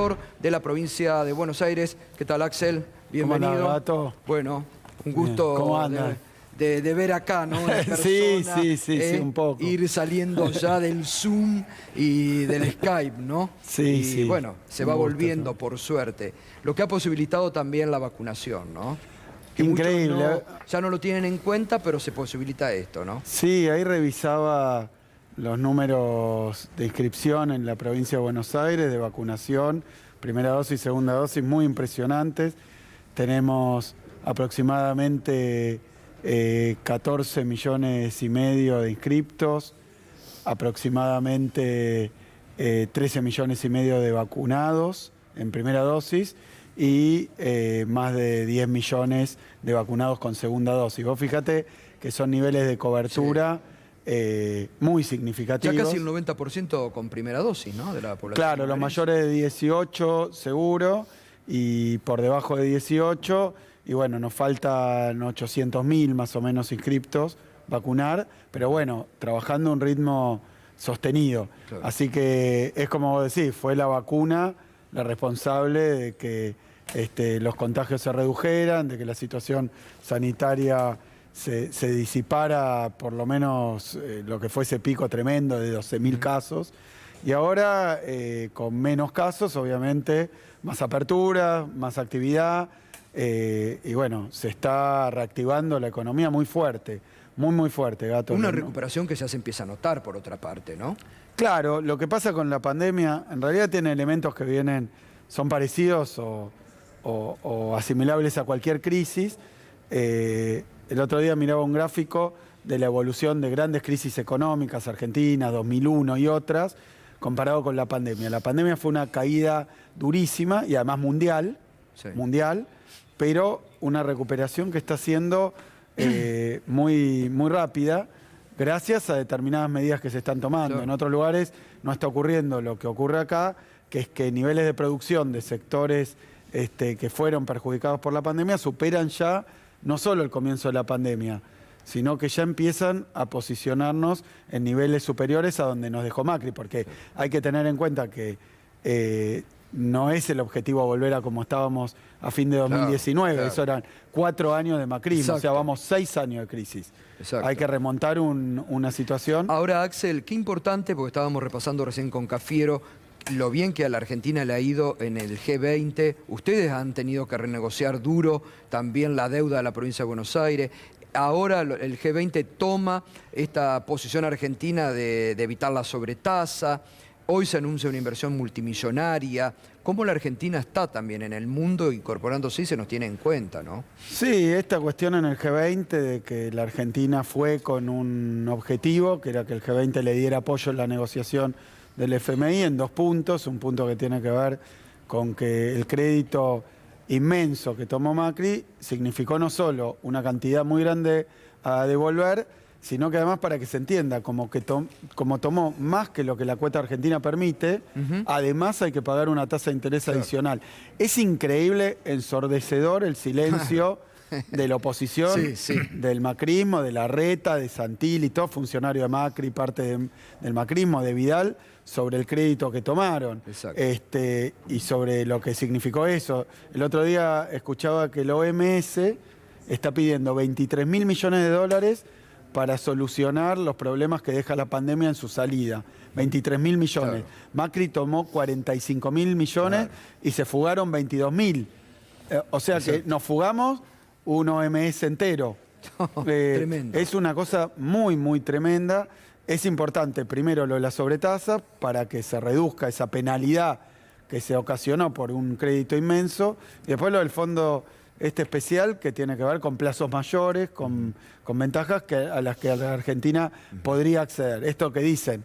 gobernador de la provincia de Buenos Aires. ¿Qué tal, Axel? Bienvenido. ¿Cómo andás, Gato? Bueno, un gusto ¿Cómo andas? de ver acá, ¿no? Una persona, sí, un poco. Ir saliendo ya del Zoom y del Skype, ¿no? Sí. Y bueno, se va volviendo, por suerte. Lo que ha posibilitado también la vacunación, ¿no? Que increíble. Ya no lo tienen en cuenta, pero se posibilita esto, ¿no? Sí, ahí revisaba los números de inscripción en la provincia de Buenos Aires, de vacunación, primera dosis, segunda dosis, muy impresionantes. Tenemos aproximadamente 14 millones y medio de inscriptos, aproximadamente 13 millones y medio de vacunados en primera dosis y más de 10 millones de vacunados con segunda dosis. Vos fíjate que son niveles de cobertura muy significativos. Ya casi el 90% con primera dosis, ¿no? De la población. Claro, los mayores de 18 seguro y por debajo de 18. Y bueno, nos faltan 800.000 más o menos inscriptos vacunar, pero bueno, trabajando a un ritmo sostenido. Claro. Así que es como vos decís, fue la vacuna la responsable de que los contagios se redujeran, de que la situación sanitaria se disipara por lo menos lo que fue ese pico tremendo de 12.000 casos. Y ahora, con menos casos, obviamente, más apertura, más actividad. Y bueno, se está reactivando la economía muy fuerte, muy fuerte, Gato. Una recuperación que ya se empieza a notar, por otra parte, ¿no? Claro, lo que pasa con la pandemia, en realidad tiene elementos que son parecidos o asimilables a cualquier crisis. El otro día miraba un gráfico de la evolución de grandes crisis económicas, Argentina, 2001 y otras, comparado con la pandemia. La pandemia fue una caída durísima y además mundial, pero una recuperación que está siendo muy rápida gracias a determinadas medidas que se están tomando. Claro. En otros lugares no está ocurriendo lo que ocurre acá, que es que niveles de producción de sectores que fueron perjudicados por la pandemia superan ya no solo el comienzo de la pandemia, sino que ya empiezan a posicionarnos en niveles superiores a donde nos dejó Macri, porque hay que tener en cuenta que no es el objetivo volver a como estábamos a fin de 2019, claro. Eso eran 4 años de macrismo. Exacto. O sea, vamos 6 años de crisis. Exacto. Hay que remontar una situación. Ahora, Axel, qué importante, porque estábamos repasando recién con Cafiero, lo bien que a la Argentina le ha ido en el G20. Ustedes han tenido que renegociar duro también la deuda de la provincia de Buenos Aires. Ahora el G20 toma esta posición argentina de evitar la sobretasa. Hoy se anuncia una inversión multimillonaria. ¿Cómo la Argentina está también en el mundo incorporándose y se nos tiene en cuenta, no? Sí, esta cuestión en el G20 de que la Argentina fue con un objetivo, que era que el G20 le diera apoyo en la negociación del FMI en 2 puntos. Un punto que tiene que ver con que el crédito inmenso que tomó Macri significó no solo una cantidad muy grande a devolver, sino que además, para que se entienda, como tomó más que lo que la cuota argentina permite, además hay que pagar una tasa de interés adicional. Es increíble, ensordecedor el silencio de la oposición, del macrismo, de Larreta, de Santilli, todo funcionario de Macri, parte del macrismo, de Vidal, sobre el crédito que tomaron y sobre lo que significó eso. El otro día escuchaba que el OMS está pidiendo 23.000 millones de dólares para solucionar los problemas que deja la pandemia en su salida. 23.000 millones. Claro. Macri tomó 45.000 millones y se fugaron 22.000. O sea que nos fugamos un OMS entero. Tremendo. Es una cosa muy tremenda. Es importante, primero, lo de la sobretasa para que se reduzca esa penalidad que se ocasionó por un crédito inmenso. Y después lo del fondo especial, que tiene que ver con plazos mayores, con ventajas a las que la Argentina podría acceder. Esto que dicen,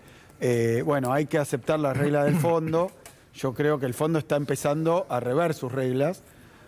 bueno, hay que aceptar las reglas del fondo. Yo creo que el fondo está empezando a rever sus reglas,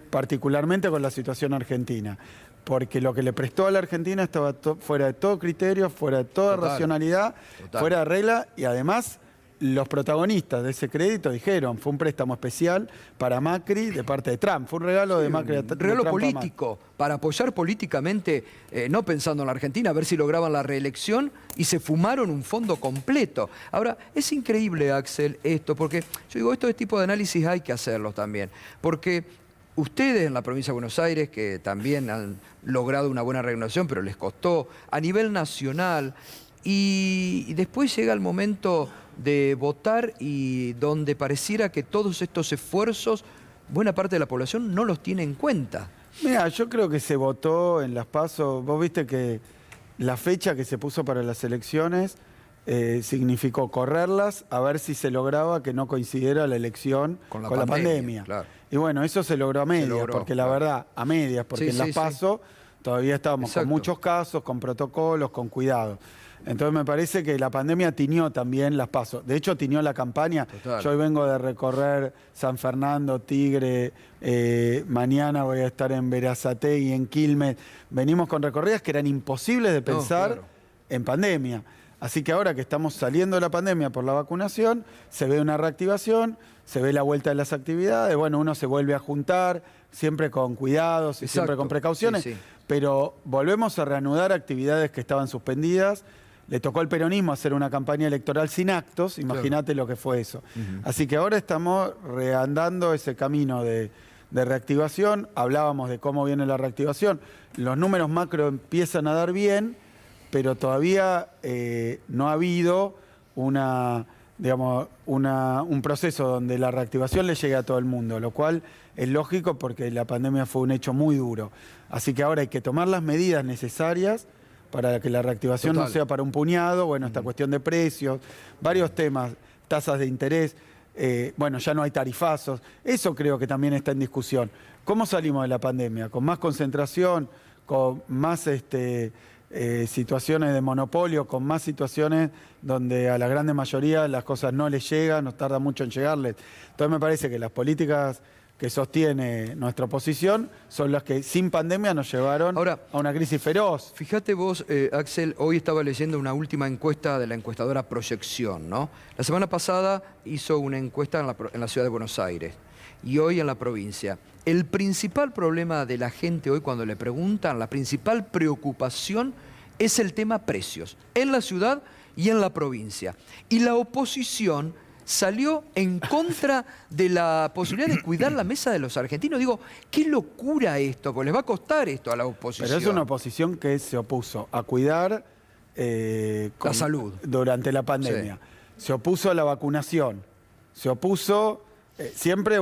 particularmente con la situación argentina. Porque lo que le prestó a la Argentina estaba fuera de todo criterio, fuera de toda racionalidad, fuera de regla y además los protagonistas de ese crédito dijeron, fue un préstamo especial para Macri de parte de Trump, fue un regalo de Macri. Un regalo político, para apoyar políticamente, no pensando en la Argentina, a ver si lograban la reelección, y se fumaron un fondo completo. Ahora, es increíble, Axel, esto, porque yo digo, este tipo de análisis hay que hacerlos también, porque ustedes en la provincia de Buenos Aires, que también han logrado una buena renovación, pero les costó, a nivel nacional, y después llega el momento de votar y donde pareciera que todos estos esfuerzos, buena parte de la población no los tiene en cuenta. Mira, yo creo que se votó en las PASO, vos viste que la fecha que se puso para las elecciones significó correrlas a ver si se lograba que no coincidiera la elección con la pandemia. Claro. Y bueno, eso se logró a medias, porque la verdad, a medias, porque en las PASO todavía estábamos con muchos casos, con protocolos, con cuidado. Entonces me parece que la pandemia tiñó también las PASO. De hecho, tiñó la campaña. Total. Yo hoy vengo de recorrer San Fernando, Tigre, mañana voy a estar en Berazategui, en Quilmes. Venimos con recorridas que eran imposibles de pensar en pandemia. Así que ahora que estamos saliendo de la pandemia por la vacunación, se ve una reactivación, se ve la vuelta de las actividades, bueno, uno se vuelve a juntar, siempre con cuidados y siempre con precauciones, pero volvemos a reanudar actividades que estaban suspendidas. Le tocó al peronismo hacer una campaña electoral sin actos, imagínate lo que fue eso. Así que ahora estamos reandando ese camino de reactivación, hablábamos de cómo viene la reactivación, los números macro empiezan a dar bien, pero todavía no ha habido un proceso donde la reactivación le llegue a todo el mundo, lo cual es lógico porque la pandemia fue un hecho muy duro. Así que ahora hay que tomar las medidas necesarias para que la reactivación no sea para un puñado, bueno, esta cuestión de precios, varios temas, tasas de interés, bueno, ya no hay tarifazos, eso creo que también está en discusión. ¿Cómo salimos de la pandemia? ¿Con más concentración, con más situaciones de monopolio, con más situaciones donde a la grande mayoría las cosas no les llegan, nos tarda mucho en llegarles? Entonces me parece que las políticas que sostiene nuestra oposición son las que sin pandemia nos llevaron a una crisis feroz. Fíjate vos, Axel, hoy estaba leyendo una última encuesta de la encuestadora Proyección, ¿no? La semana pasada hizo una encuesta en la ciudad de Buenos Aires y hoy en la provincia. El principal problema de la gente hoy cuando le preguntan, la principal preocupación es el tema precios, en la ciudad y en la provincia. Y la oposición salió en contra de la posibilidad de cuidar la mesa de los argentinos. Digo, qué locura esto, porque les va a costar esto a la oposición. Pero es una oposición que se opuso a cuidar la salud durante la pandemia. Se opuso a la vacunación. Se opuso siempre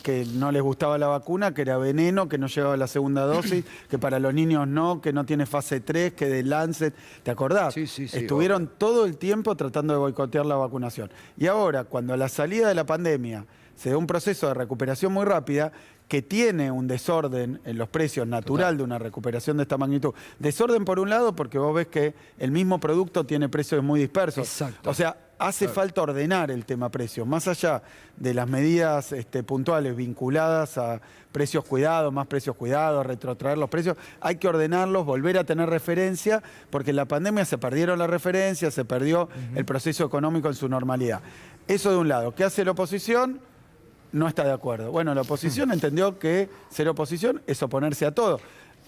que no les gustaba la vacuna, que era veneno, que no llegaba la segunda dosis, que para los niños no, que no tiene fase 3, que de Lancet. ¿Te acordás? Sí, sí, sí. Estuvieron todo el tiempo tratando de boicotear la vacunación. Y ahora, cuando a la salida de la pandemia se da un proceso de recuperación muy rápida, que tiene un desorden en los precios natural de una recuperación de esta magnitud. Desorden por un lado porque vos ves que el mismo producto tiene precios muy dispersos. Exacto. O sea, hace falta ordenar el tema precios, más allá de las medidas puntuales vinculadas a precios cuidados, más precios cuidados, retrotraer los precios, hay que ordenarlos, volver a tener referencia, porque en la pandemia se perdieron las referencias, se perdió el proceso económico en su normalidad. Eso de un lado. ¿Qué hace la oposición? No está de acuerdo. Bueno, la oposición entendió que ser oposición es oponerse a todo.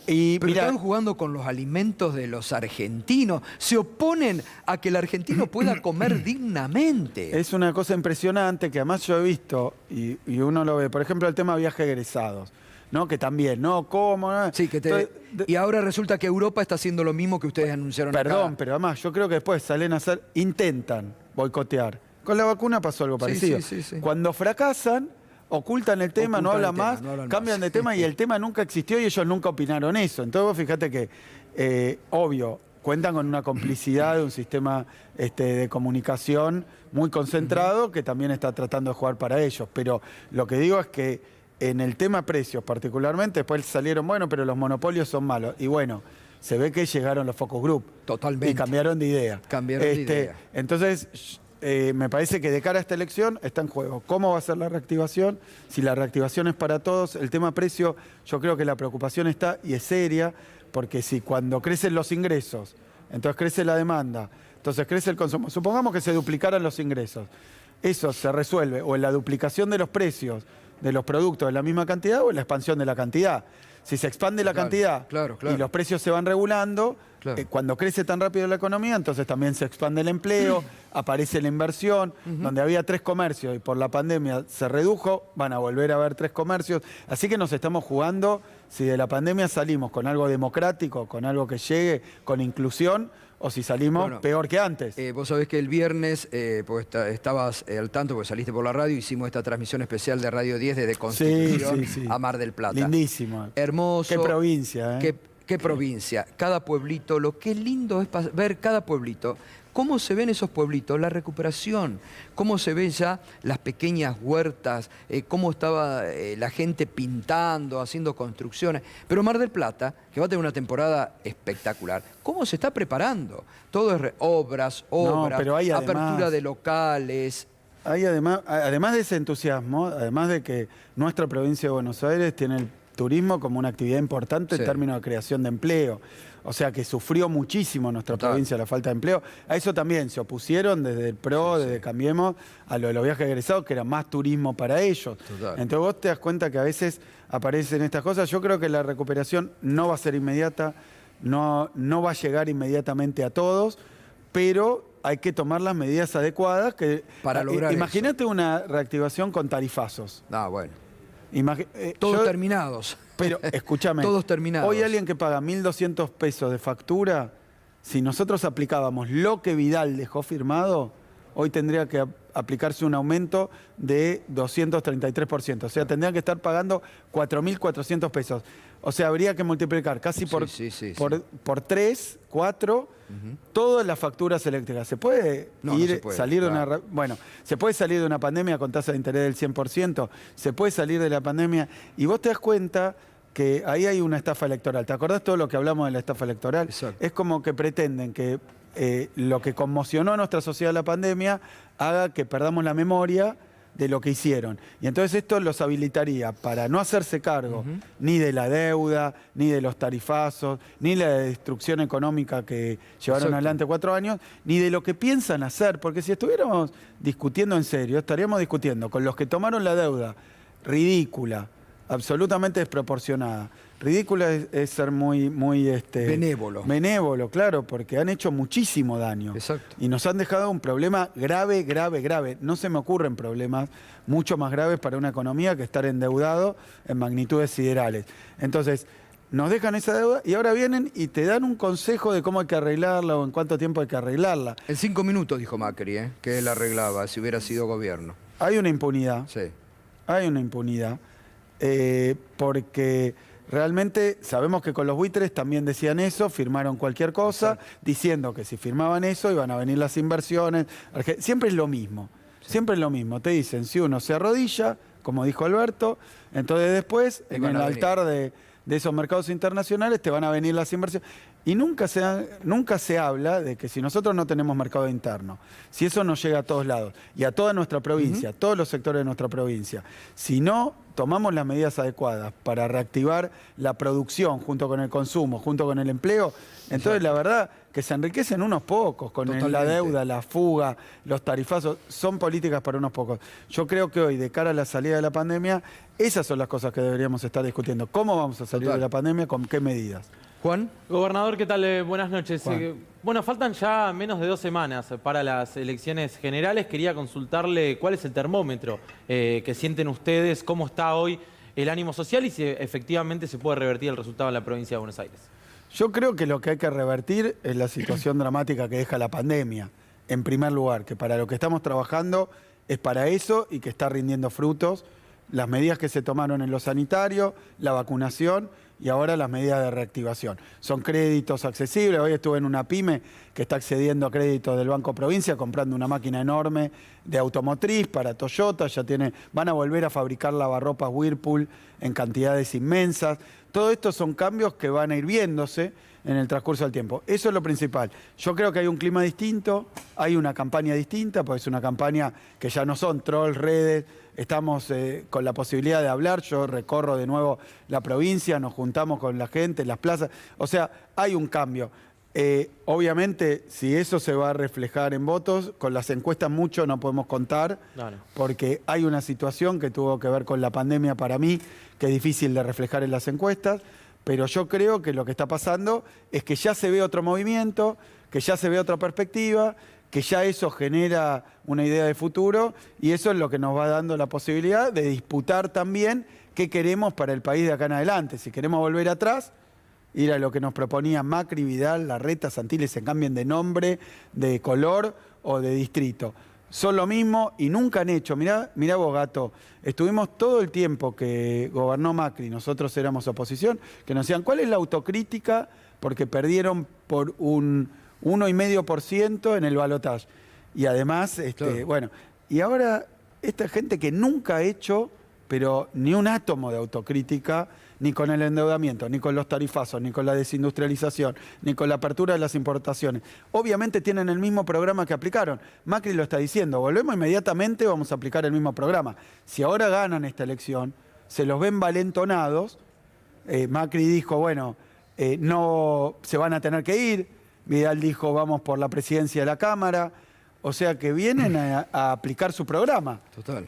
Pero están jugando con los alimentos de los argentinos. Se oponen a que el argentino pueda comer dignamente. Es una cosa impresionante que además yo he visto, y uno lo ve, por ejemplo, el tema de viajes egresados, ¿no? Que también, ¿no? ¿Cómo? ¿No? Sí, y ahora resulta que Europa está haciendo lo mismo que ustedes anunciaron acá. Perdón, pero además yo creo que después salen a hacer, intentan boicotear. Con la vacuna pasó algo parecido. Sí. Cuando fracasan, ocultan el tema, no hablan más, cambian de tema y el tema nunca existió y ellos nunca opinaron eso. Entonces vos fíjate que, obvio, cuentan con una complicidad de un sistema de comunicación muy concentrado que también está tratando de jugar para ellos. Pero lo que digo es que en el tema precios particularmente, después salieron, bueno, pero los monopolios son malos. Y bueno, se ve que llegaron los focus group. Totalmente. Y cambiaron de idea. Cambiaron de idea. Entonces, me parece que de cara a esta elección está en juego cómo va a ser la reactivación, si la reactivación es para todos. El tema precio, yo creo que la preocupación está y es seria, porque si cuando crecen los ingresos, entonces crece la demanda, entonces crece el consumo. Supongamos que se duplicaran los ingresos eso se resuelve o en la duplicación de los precios de los productos de la misma cantidad o en la expansión de la cantidad. Si se expande la cantidad y los precios se van regulando, cuando crece tan rápido la economía, entonces también se expande el empleo, aparece la inversión, donde había 3 comercios y por la pandemia se redujo, van a volver a haber 3 comercios. Así que nos estamos jugando si de la pandemia salimos con algo democrático, con algo que llegue, con inclusión, o si salimos peor que antes. Vos sabés que el viernes, pues estabas al tanto, porque saliste por la radio, hicimos esta transmisión especial de Radio 10 desde Constitución a Mar del Plata. Lindísimo. Hermoso. Qué provincia, ¿eh? Qué provincia. Cada pueblito, lo que lindo es ver cada pueblito. ¿Cómo se ven esos pueblitos? La recuperación. ¿Cómo se ven ya las pequeñas huertas? ¿Cómo estaba la gente pintando, haciendo construcciones? Pero Mar del Plata, que va a tener una temporada espectacular, ¿cómo se está preparando? Todo es obras, pero hay apertura de locales. Hay además de ese entusiasmo, además de que nuestra provincia de Buenos Aires tiene el turismo como una actividad importante en términos de creación de empleo. O sea que sufrió muchísimo nuestra provincia la falta de empleo. A eso también se opusieron desde el PRO, desde Cambiemos, a lo de los viajes egresados, que era más turismo para ellos. Entonces vos te das cuenta que a veces aparecen estas cosas. Yo creo que la recuperación no va a ser inmediata, no va a llegar inmediatamente a todos, pero hay que tomar las medidas adecuadas. Para lograr imagínate una reactivación con tarifazos. Bueno. Todos terminados. Pero escúchame, todos terminados. Hoy alguien que paga 1.200 pesos de factura, si nosotros aplicábamos lo que Vidal dejó firmado, hoy tendría que aplicarse un aumento de 233%. O sea, tendría que estar pagando 4.400 pesos. O sea, habría que multiplicar casi por 3, 4, todas las facturas eléctricas. ¿Se puede salir de una... Bueno, se puede salir de una pandemia con tasa de interés del 100%, se puede salir de la pandemia y vos te das cuenta que ahí hay una estafa electoral. ¿Te acordás todo lo que hablamos de la estafa electoral? Exacto. Es como que pretenden que lo que conmocionó a nuestra sociedad la pandemia haga que perdamos la memoria de lo que hicieron. Y entonces esto los habilitaría para no hacerse cargo ni de la deuda, ni de los tarifazos, ni la destrucción económica que llevaron adelante 4 años, ni de lo que piensan hacer. Porque si estuviéramos discutiendo en serio, estaríamos discutiendo con los que tomaron la deuda ridícula, absolutamente desproporcionada. Ridícula es ser muy benévolo. Benévolo, claro, porque han hecho muchísimo daño. Exacto. Y nos han dejado un problema grave, grave, grave. No se me ocurren problemas mucho más graves para una economía que estar endeudado en magnitudes siderales. Entonces, nos dejan esa deuda y ahora vienen y te dan un consejo de cómo hay que arreglarla o en cuánto tiempo hay que arreglarla. En 5 minutos, dijo Macri, que él arreglaba si hubiera sido gobierno. Hay una impunidad. Sí. Hay una impunidad. Porque realmente sabemos que con los buitres también decían eso, firmaron cualquier cosa, diciendo que si firmaban eso iban a venir las inversiones. Siempre es lo mismo, siempre es lo mismo. Te dicen, si uno se arrodilla, como dijo Alberto, entonces después, en el altar de esos mercados internacionales, te van a venir las inversiones. Y nunca se habla de que si nosotros no tenemos mercado interno, si eso nos llega a todos lados y a toda nuestra provincia, a todos los sectores de nuestra provincia, si no tomamos las medidas adecuadas para reactivar la producción junto con el consumo, junto con el empleo, entonces la verdad que se enriquecen unos pocos con la deuda, la fuga, los tarifazos, son políticas para unos pocos. Yo creo que hoy, de cara a la salida de la pandemia, esas son las cosas que deberíamos estar discutiendo. ¿Cómo vamos a salir de la pandemia? ¿Con qué medidas? Juan. Gobernador, ¿qué tal? Buenas noches. Bueno, faltan ya menos de 2 semanas para las elecciones generales. Quería consultarle cuál es el termómetro que sienten ustedes, cómo está hoy el ánimo social y si efectivamente se puede revertir el resultado en la provincia de Buenos Aires. Yo creo que lo que hay que revertir es la situación dramática que deja la pandemia, en primer lugar, que para lo que estamos trabajando es para eso y que está rindiendo frutos. Las medidas que se tomaron en lo sanitario, la vacunación y ahora las medidas de reactivación. Son créditos accesibles. Hoy estuve en una pyme que está accediendo a créditos del Banco Provincia, comprando una máquina enorme de automotriz para Toyota. Van a volver a fabricar lavarropas Whirlpool en cantidades inmensas. Todo esto son cambios que van a ir viéndose en el transcurso del tiempo. Eso es lo principal. Yo creo que hay un clima distinto, hay una campaña distinta, porque es una campaña que ya no son trolls, redes, estamos con la posibilidad de hablar. Yo recorro de nuevo la provincia, nos juntamos con la gente en las plazas. O sea, hay un cambio. Obviamente, si eso se va a reflejar en votos, con las encuestas mucho no podemos contar, porque hay una situación que tuvo que ver con la pandemia para mí, que es difícil de reflejar en las encuestas, pero yo creo que lo que está pasando es que ya se ve otro movimiento, que ya se ve otra perspectiva, que ya eso genera una idea de futuro y eso es lo que nos va dando la posibilidad de disputar también qué queremos para el país de acá en adelante. Si queremos volver atrás, ir a lo que nos proponía Macri, Vidal, Larreta, Santilli, se cambien de nombre, de color o de distrito. Son lo mismo y nunca han hecho. Mirá vos, Gato, estuvimos todo el tiempo que gobernó Macri, nosotros éramos oposición, que nos decían, ¿cuál es la autocrítica? Porque perdieron por un 1,5% en el balotaje. Y además, claro. Bueno, y ahora esta gente que nunca ha hecho, pero ni un átomo de autocrítica, ni con el endeudamiento, ni con los tarifazos, ni con la desindustrialización, ni con la apertura de las importaciones. Obviamente tienen el mismo programa que aplicaron. Macri lo está diciendo, volvemos inmediatamente, vamos a aplicar el mismo programa. Si ahora ganan esta elección, se los ven valentonados. Macri dijo, bueno, no se van a tener que ir. Vidal dijo, vamos por la presidencia de la Cámara. O sea que vienen a aplicar su programa. Total.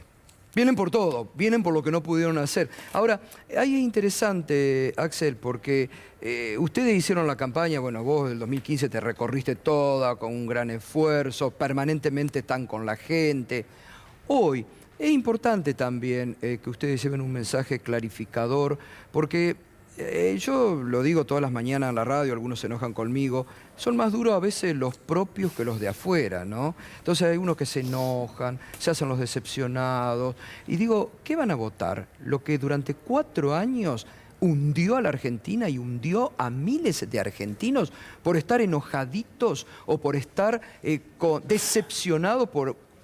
Vienen por todo, vienen por lo que no pudieron hacer. Ahora, ahí es interesante, Axel, porque ustedes hicieron la campaña, bueno, vos del 2015 te recorriste toda con un gran esfuerzo, permanentemente están con la gente. Hoy es importante también que ustedes lleven un mensaje clarificador, porque yo lo digo todas las mañanas en la radio, algunos se enojan conmigo, son más duros a veces los propios que los de afuera, ¿no? Entonces hay unos que se enojan, se hacen los decepcionados, y digo, ¿qué van a votar? Lo que durante 4 años hundió a la Argentina y hundió a miles de argentinos por estar enojaditos o por estar decepcionados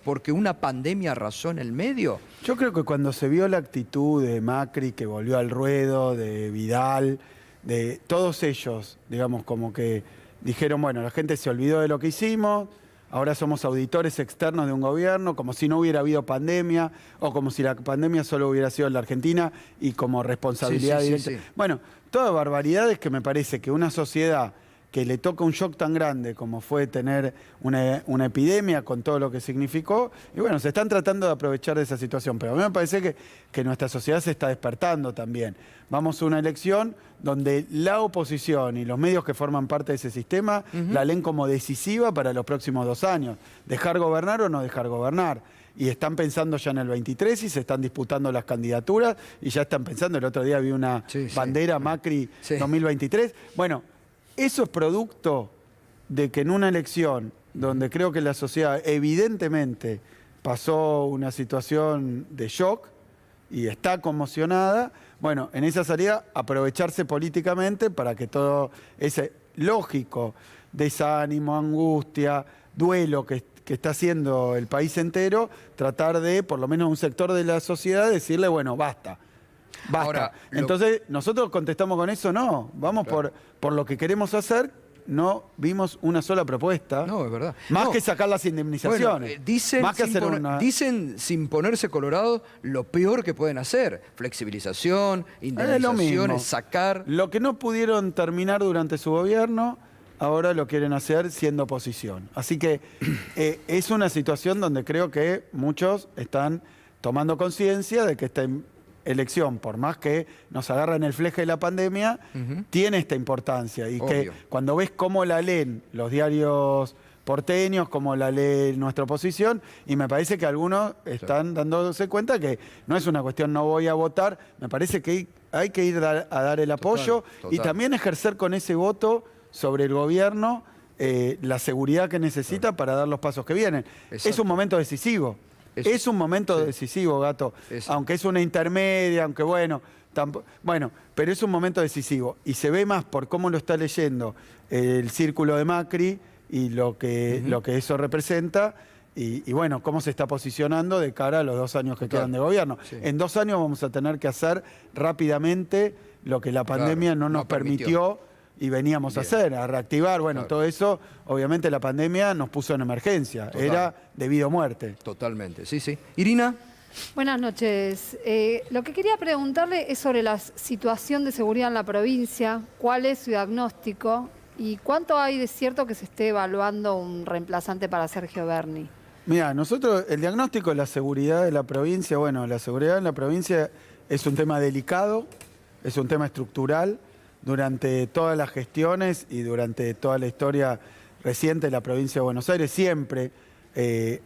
porque una pandemia arrasó en el medio. Yo creo que cuando se vio la actitud de Macri, que volvió al ruedo, de Vidal, de todos ellos, digamos, como que dijeron, bueno, la gente se olvidó de lo que hicimos, ahora somos auditores externos de un gobierno, como si no hubiera habido pandemia, o como si la pandemia solo hubiera sido en la Argentina y como responsabilidad directa. Sí. Bueno, todas barbaridades que me parece que una sociedad que le toca un shock tan grande como fue tener una epidemia con todo lo que significó, y bueno, se están tratando de aprovechar de esa situación, pero a mí me parece que nuestra sociedad se está despertando también. Vamos a una elección donde la oposición y los medios que forman parte de ese sistema la leen como decisiva para los próximos 2 años, dejar gobernar o no dejar gobernar. Y están pensando ya en el 23 y se están disputando las candidaturas y ya están pensando, el otro día vi una bandera Macri 2023. Bueno, eso es producto de que en una elección donde creo que la sociedad evidentemente pasó una situación de shock y está conmocionada, bueno, en esa salida aprovecharse políticamente para que todo ese lógico desánimo, angustia, duelo que está haciendo el país entero, tratar de, por lo menos un sector de la sociedad, decirle, bueno, basta. Basta. Ahora, entonces, nosotros contestamos con eso, no. Vamos por lo que queremos hacer, no vimos una sola propuesta. No, es verdad. Más que sacar las indemnizaciones. Bueno, dicen sin ponerse colorados lo peor que pueden hacer. Flexibilización, indemnizaciones, sacar. Lo que no pudieron terminar durante su gobierno, ahora lo quieren hacer siendo oposición. Así que es una situación donde creo que muchos están tomando conciencia de que esta elección, por más que nos agarra en el fleje de la pandemia, tiene esta importancia. Y que cuando ves cómo la leen los diarios porteños, cómo la lee nuestra oposición, y me parece que algunos están dándose cuenta que no es una cuestión no voy a votar, me parece que hay que ir a dar el apoyo y también ejercer con ese voto sobre el gobierno la seguridad que necesita para dar los pasos que vienen. Exacto. Es un momento decisivo. Es un momento decisivo, Gato. Aunque es una intermedia, aunque bueno, pero es un momento decisivo. Y se ve más por cómo lo está leyendo el círculo de Macri y lo que eso representa. Y bueno, cómo se está posicionando de cara a los 2 años que quedan de gobierno. Sí. En 2 años vamos a tener que hacer rápidamente lo que la pandemia no nos permitió y veníamos a hacer, a reactivar. Bueno, todo eso, obviamente la pandemia nos puso en emergencia. Era debido a muerte. Totalmente, sí, sí. Irina. Buenas noches. Lo que quería preguntarle es sobre la situación de seguridad en la provincia. ¿Cuál es su diagnóstico? ¿Y cuánto hay de cierto que se esté evaluando un reemplazante para Sergio Berni? Mira, nosotros, el diagnóstico de la seguridad de la provincia, bueno, la seguridad en la provincia es un tema delicado, es un tema estructural. Durante todas las gestiones y durante toda la historia reciente de la provincia de Buenos Aires, siempre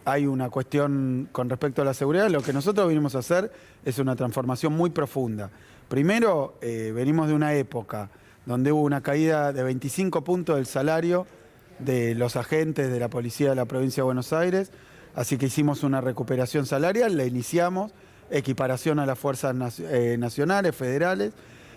hay una cuestión con respecto a la seguridad. Lo que nosotros venimos a hacer es una transformación muy profunda. Primero, venimos de una época donde hubo una caída de 25 puntos del salario de los agentes de la policía de la provincia de Buenos Aires, así que hicimos una recuperación salarial, la iniciamos, equiparación a las fuerzas nacionales, federales,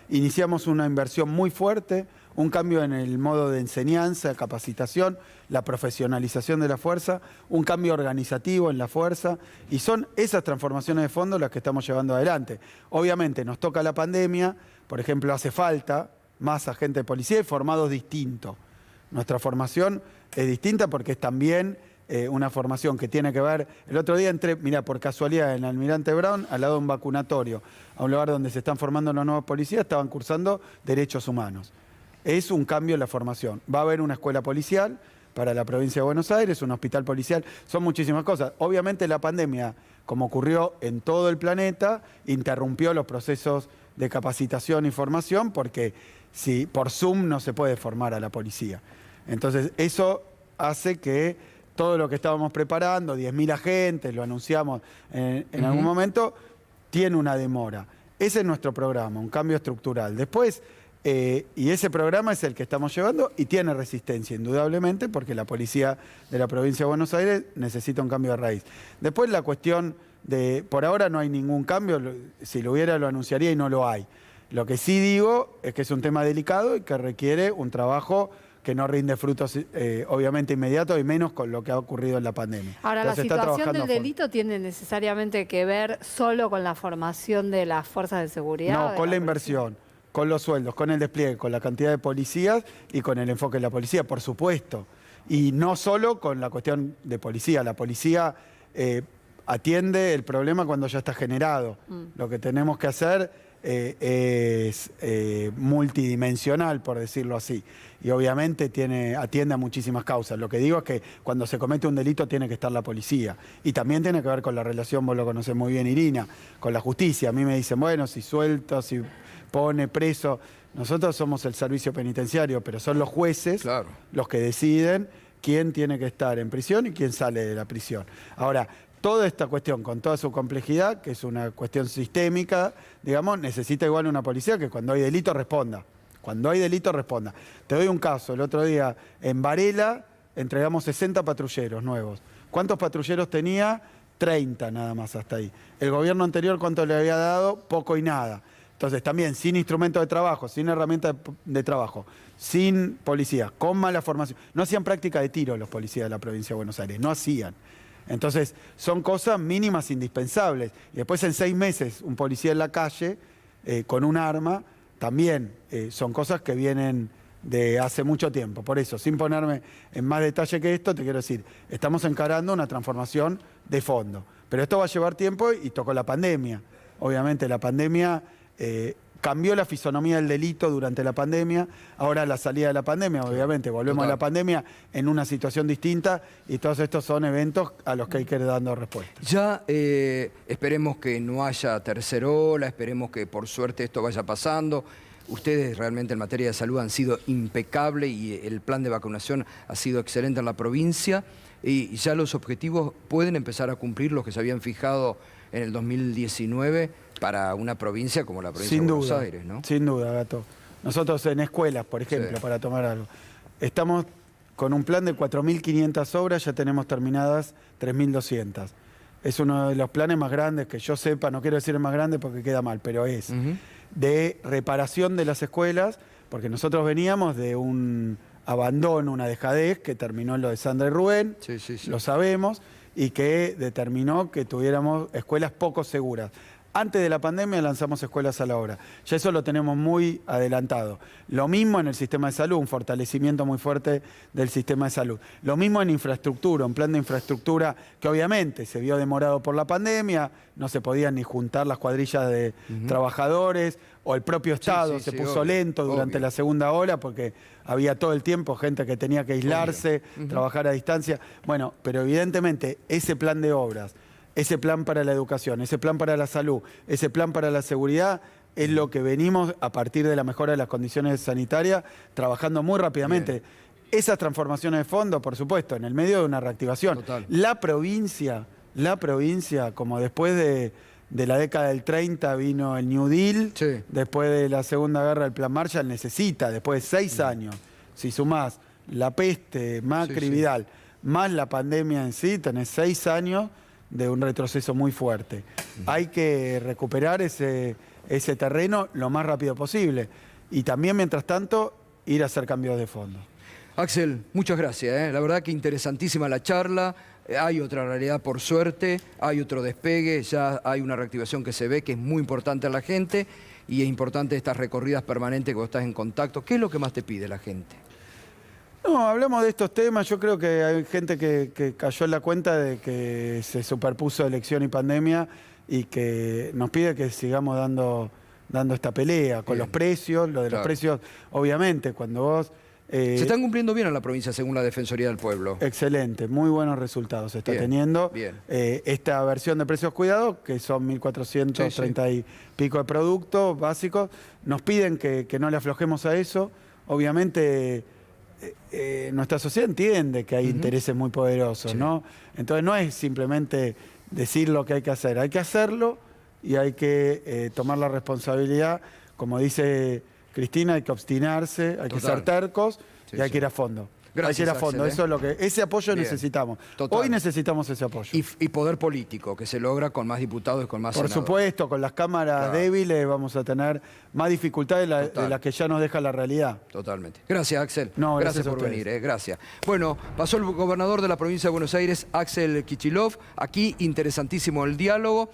iniciamos una inversión muy fuerte, un cambio en el modo de enseñanza, capacitación, la profesionalización de la fuerza, un cambio organizativo en la fuerza, y son esas transformaciones de fondo las que estamos llevando adelante. Obviamente nos toca la pandemia, por ejemplo, hace falta más agentes de policía y formados distintos. Nuestra formación es distinta porque es también una formación que tiene que ver... El otro día entré, mira, por casualidad, en Almirante Brown, al lado de un vacunatorio, a un lugar donde se están formando los nuevos policías, estaban cursando derechos humanos. Es un cambio en la formación. Va a haber una escuela policial para la provincia de Buenos Aires, un hospital policial, son muchísimas cosas. Obviamente la pandemia, como ocurrió en todo el planeta, interrumpió los procesos de capacitación y formación porque si por Zoom no se puede formar a la policía. Entonces eso hace que todo lo que estábamos preparando, 10.000 agentes, lo anunciamos en algún momento, tiene una demora. Ese es nuestro programa, un cambio estructural. Después, y ese programa es el que estamos llevando y tiene resistencia, indudablemente, porque la policía de la provincia de Buenos Aires necesita un cambio de raíz. Después la cuestión de, por ahora no hay ningún cambio, si lo hubiera lo anunciaría y no lo hay. Lo que sí digo es que es un tema delicado y que requiere un trabajo que no rinde frutos obviamente inmediatos y menos con lo que ha ocurrido en la pandemia. Ahora, entonces, la situación del delito tiene necesariamente que ver solo con la formación de las fuerzas de seguridad. No, con la inversión, con los sueldos, con el despliegue, con la cantidad de policías y con el enfoque de la policía, por supuesto. Y no solo con la cuestión de policía. La policía atiende el problema cuando ya está generado. Lo que tenemos que hacer es multidimensional, por decirlo así. Y obviamente atiende a muchísimas causas. Lo que digo es que cuando se comete un delito tiene que estar la policía. Y también tiene que ver con la relación, vos lo conocés muy bien, Irina, con la justicia. A mí me dicen, bueno, si suelta, si pone preso. Nosotros somos el servicio penitenciario, pero son los jueces los que deciden quién tiene que estar en prisión y quién sale de la prisión. Ahora, toda esta cuestión, con toda su complejidad, que es una cuestión sistémica, digamos, necesita igual una policía que cuando hay delito responda. Cuando hay delito responda. Te doy un caso. El otro día en Varela entregamos 60 patrulleros nuevos. ¿Cuántos patrulleros tenía? 30 nada más hasta ahí. El gobierno anterior, ¿cuánto le había dado? Poco y nada. Entonces también sin instrumento de trabajo, sin herramienta de trabajo, sin policía, con mala formación. No hacían práctica de tiro los policías de la provincia de Buenos Aires, no hacían. Entonces, son cosas mínimas indispensables. Y después en 6 meses, un policía en la calle con un arma, también son cosas que vienen de hace mucho tiempo. Por eso, sin ponerme en más detalle que esto, te quiero decir, estamos encarando una transformación de fondo. Pero esto va a llevar tiempo y tocó la pandemia. Obviamente la pandemia cambió la fisonomía del delito durante la pandemia, ahora la salida de la pandemia, obviamente, volvemos a la pandemia en una situación distinta y todos estos son eventos a los que hay que ir dando respuesta. Ya esperemos que no haya tercera ola, esperemos que por suerte esto vaya pasando. Ustedes realmente en materia de salud han sido impecables y el plan de vacunación ha sido excelente en la provincia y ya los objetivos pueden empezar a cumplir los que se habían fijado en el 2019 para una provincia como la provincia de Buenos Aires, ¿no? Sin duda, Gato. Nosotros en escuelas, por ejemplo, para tomar algo, estamos con un plan de 4.500 obras, ya tenemos terminadas 3.200. Es uno de los planes más grandes que yo sepa, no quiero decir el más grande porque queda mal, pero es de reparación de las escuelas, porque nosotros veníamos de un abandono, una dejadez que terminó en lo de Sandra y Rubén, lo sabemos, y que determinó que tuviéramos escuelas poco seguras. Antes de la pandemia lanzamos escuelas a la obra. Ya eso lo tenemos muy adelantado. Lo mismo en el sistema de salud, un fortalecimiento muy fuerte del sistema de salud. Lo mismo en infraestructura, un plan de infraestructura que obviamente se vio demorado por la pandemia, no se podían ni juntar las cuadrillas de trabajadores, o el propio Estado se puso obvio, lento durante la segunda ola porque había todo el tiempo gente que tenía que aislarse, trabajar a distancia. Bueno, pero evidentemente ese plan de obras, ese plan para la educación, ese plan para la salud, ese plan para la seguridad, es lo que venimos a partir de la mejora de las condiciones sanitarias, trabajando muy rápidamente. Bien. Esas transformaciones de fondo, por supuesto, en el medio de una reactivación. Total. La provincia, como después de la década del 30 vino el New Deal, Sí. después de la Segunda Guerra el Plan Marshall, necesita, después de 6 años, si sumás la peste, Macri, Vidal, más la pandemia en sí, tenés 6 años de un retroceso muy fuerte. Hay que recuperar ese terreno lo más rápido posible. Y también, mientras tanto, ir a hacer cambios de fondo. Axel, muchas gracias. La verdad que interesantísima la charla. Hay otra realidad por suerte, hay otro despegue, ya hay una reactivación que se ve que es muy importante a la gente y es importante estas recorridas permanentes cuando estás en contacto. ¿Qué es lo que más te pide la gente? No, hablamos de estos temas. Yo creo que hay gente que cayó en la cuenta de que se superpuso elección y pandemia y que nos pide que sigamos dando esta pelea con Bien. los precios. Lo de los precios, obviamente, cuando vos... Se están cumpliendo bien en la provincia según la Defensoría del Pueblo. Excelente, muy buenos resultados se está teniendo. Bien. Esta versión de precios cuidados, que son 1.430 y pico de productos básicos, nos piden que no le aflojemos a eso. Obviamente... nuestra sociedad entiende que hay intereses muy poderosos, ¿no? Entonces no es simplemente decir lo que hay que hacer, hay que hacerlo y hay que tomar la responsabilidad. Como dice Cristina, hay que obstinarse, hay que ser tercos y hay que ir a fondo. Gracias, hay que ir a fondo, Axel, eso es lo que... Ese apoyo Bien. necesitamos. Total. Hoy necesitamos ese apoyo. Y poder político, que se logra con más diputados y con más Por senadores. supuesto, con las cámaras débiles vamos a tener más dificultades de las que ya nos deja la realidad. Totalmente. Gracias, Axel. No, gracias gracias a por ustedes. venir. Gracias. Bueno, pasó el gobernador de la provincia de Buenos Aires, Axel Kicillof. Aquí, interesantísimo el diálogo.